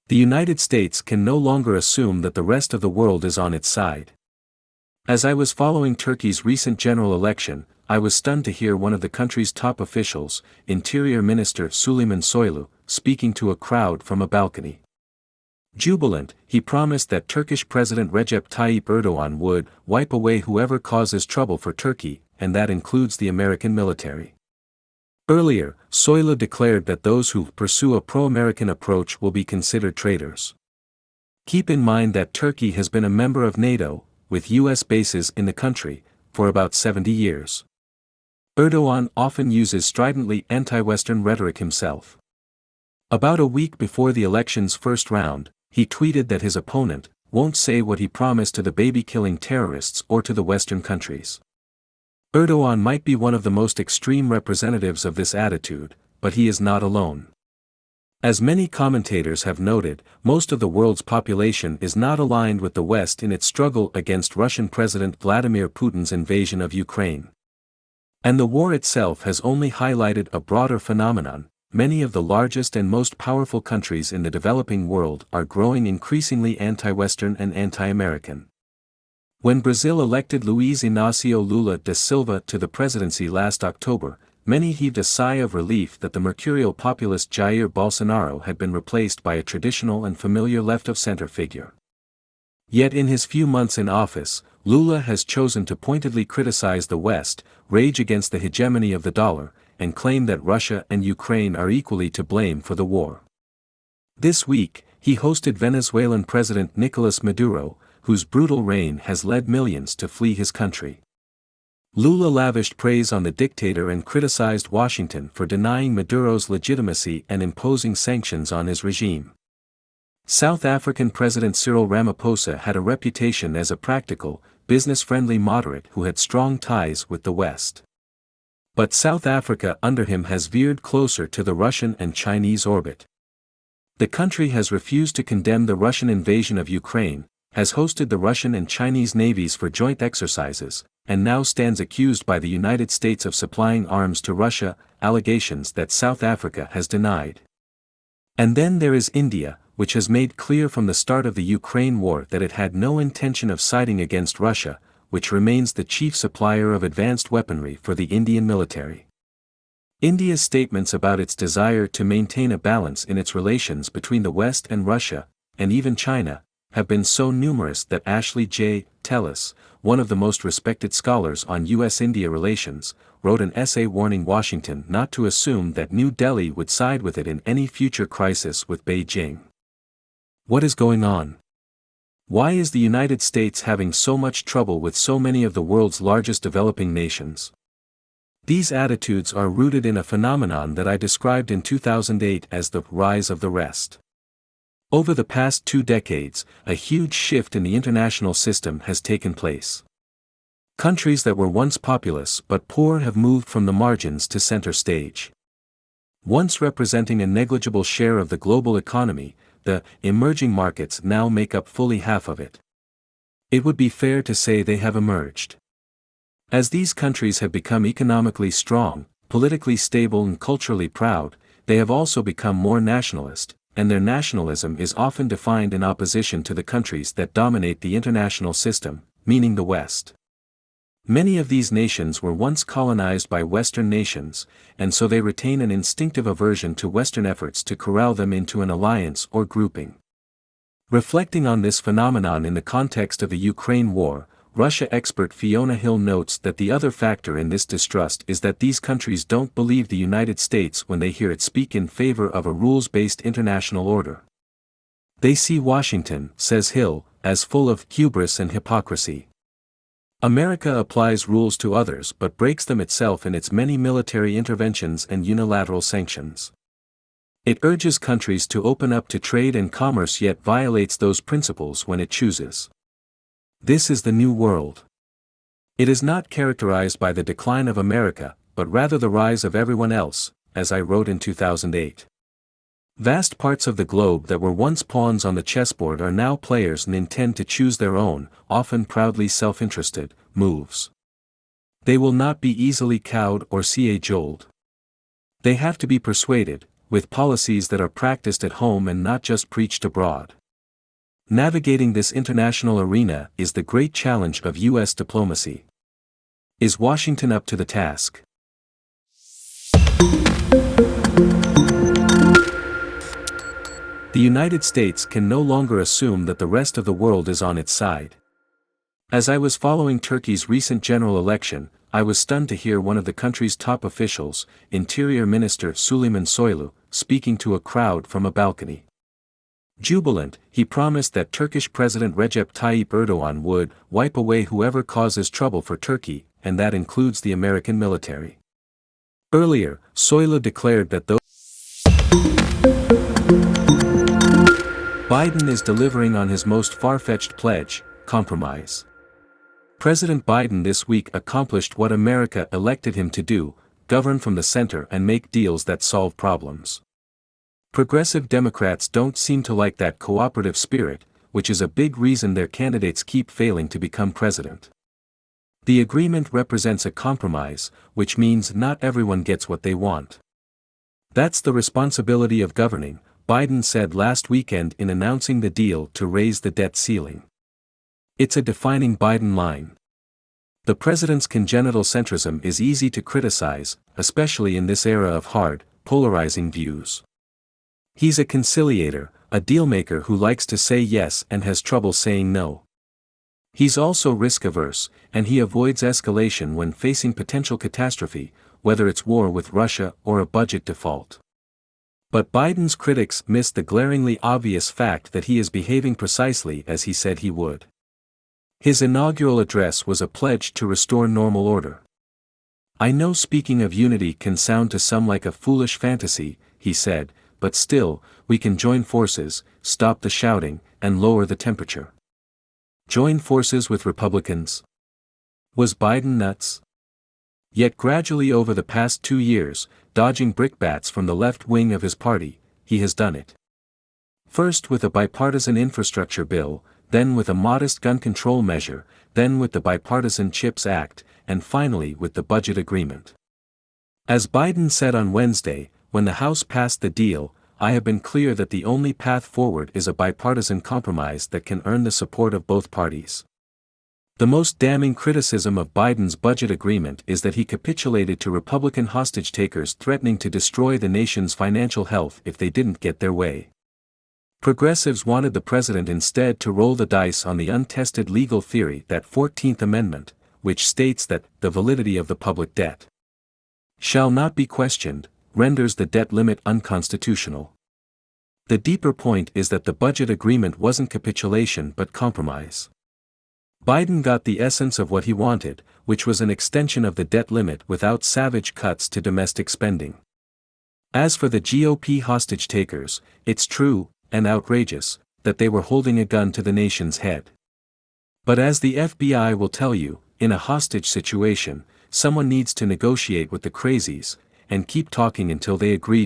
The United States can no longer assume that the rest of the world is on its side. As I was following Turkey's recent general election, I was stunned to hear one of the country's top officials, Interior Minister Suleyman Soylu, speaking to a crowd from a balcony. Jubilant, he promised that Turkish President Recep Tayyip Erdogan would wipe away whoever causes trouble for Turkey, and that includes the American military. Earlier, Soylu declared that those who pursue a pro-American approach will be considered traitors. Keep in mind that Turkey has been a member of NATO, with U.S. bases in the country, for about 70 years. Erdogan often uses stridently anti-Western rhetoric himself. About a week before the election's first round, he tweeted that his opponent won't say what he promised to the baby-killing terrorists or to the Western countries. Erdogan might be one of the most extreme representatives of this attitude, but he is not alone. As many commentators have noted, most of the world's population is not aligned with the West in its struggle against Russian President Vladimir Putin's invasion of Ukraine. And the war itself has only highlighted a broader phenomenon. Many of the largest and most powerful countries in the developing world are growing increasingly anti-Western and anti-American. When Brazil elected Luiz Inácio Lula da Silva to the presidency last October, many heaved a sigh of relief that the mercurial populist Jair Bolsonaro had been replaced by a traditional and familiar left-of-center figure. Yet in his few months in office, Lula has chosen to pointedly criticize the West, rage against the hegemony of the dollar, and claim that Russia and Ukraine are equally to blame for the war. This week, he hosted Venezuelan President Nicolas Maduro, whose brutal reign has led millions to flee his country. Lula lavished praise on the dictator and criticized Washington for denying Maduro's legitimacy and imposing sanctions on his regime. South African President Cyril Ramaphosa had a reputation as a practical, business-friendly moderate who had strong ties with the West. But South Africa under him has veered closer to the Russian and Chinese orbit. The country has refused to condemn the Russian invasion of Ukraine, has hosted the Russian and Chinese navies for joint exercises, and now stands accused by the United States of supplying arms to Russia, allegations that South Africa has denied. And then there is India, which has made clear from the start of the Ukraine war that it had no intention of siding against Russia, which remains the chief supplier of advanced weaponry for the Indian military. India's statements about its desire to maintain a balance in its relations between the West and Russia, and even China, have been so numerous that Ashley J. Tellis, one of the most respected scholars on U.S.-India relations, wrote an essay warning Washington not to assume that New Delhi would side with it in any future crisis with Beijing. What is going on? Why is the United States having so much trouble with so many of the world's largest developing nations? These attitudes are rooted in a phenomenon that I described in 2008 as the rise of the rest. Over the past 2 decades, a huge shift in the international system has taken place. Countries that were once populous but poor have moved from the margins to center stage. Once representing a negligible share of the global economy, the emerging markets now make up fully half of it. It would be fair to say they have emerged. As these countries have become economically strong, politically stable and culturally proud, they have also become more nationalist, and their nationalism is often defined in opposition to the countries that dominate the international system, meaning the West. Many of these nations were once colonized by Western nations, and so they retain an instinctive aversion to Western efforts to corral them into an alliance or grouping. Reflecting on this phenomenon in the context of the Ukraine war, Russia expert Fiona Hill notes that the other factor in this distrust is that these countries don't believe the United States when they hear it speak in favor of a rules-based international order. They see Washington, says Hill, as full of hubris and hypocrisy. America applies rules to others but breaks them itself in its many military interventions and unilateral sanctions. It urges countries to open up to trade and commerce yet violates those principles when it chooses. This is the new world. It is not characterized by the decline of America, but rather the rise of everyone else, as I wrote in 2008. Vast parts of the globe that were once pawns on the chessboard are now players and intend to choose their own, often proudly self-interested, moves. They will not be easily cowed or cajoled. They have to be persuaded, with policies that are practiced at home and not just preached abroad. Navigating this international arena is the great challenge of U.S. diplomacy. Is Washington up to the task? The United States can no longer assume that the rest of the world is on its side. As I was following Turkey's recent general election, I was stunned to hear one of the country's top officials, Interior Minister Suleyman Soylu, speaking to a crowd from a balcony. Jubilant, he promised that Turkish President Recep Tayyip Erdogan would wipe away whoever causes trouble for Turkey, and that includes the American military. Earlier, Soylu declared that though Biden is delivering on his most far-fetched pledge, compromise. President Biden this week accomplished what America elected him to do, govern from the center and make deals that solve problems. Progressive Democrats don't seem to like that cooperative spirit, which is a big reason their candidates keep failing to become president. The agreement represents a compromise, which means not everyone gets what they want. That's the responsibility of governing, Biden said last weekend in announcing the deal to raise the debt ceiling. It's a defining Biden line. The president's congenital centrism is easy to criticize, especially in this era of hard, polarizing views. He's a conciliator, a dealmaker who likes to say yes and has trouble saying no. He's also risk-averse, and he avoids escalation when facing potential catastrophe, whether it's war with Russia or a budget default. But Biden's critics miss the glaringly obvious fact that he is behaving precisely as he said he would. His inaugural address was a pledge to restore normal order. I know speaking of unity can sound to some like a foolish fantasy, he said, but still, we can join forces, stop the shouting, and lower the temperature. Join forces with Republicans? Was Biden nuts? Yet gradually over the past 2 years, dodging brickbats from the left wing of his party, he has done it. First with a bipartisan infrastructure bill, then with a modest gun control measure, then with the Bipartisan CHIPS Act, and finally with the budget agreement. As Biden said on Wednesday, when the House passed the deal, I have been clear that the only path forward is a bipartisan compromise that can earn the support of both parties. The most damning criticism of Biden's budget agreement is that he capitulated to Republican hostage-takers threatening to destroy the nation's financial health if they didn't get their way. Progressives wanted the president instead to roll the dice on the untested legal theory that 14th Amendment, which states that the validity of the public debt shall not be questioned, renders the debt limit unconstitutional. The deeper point is that the budget agreement wasn't capitulation but compromise. Biden got the essence of what he wanted, which was an extension of the debt limit without savage cuts to domestic spending. As for the GOP hostage-takers, it's true, and outrageous, that they were holding a gun to the nation's head. But as the FBI will tell you, in a hostage situation, someone needs to negotiate with the crazies, and keep talking until they agree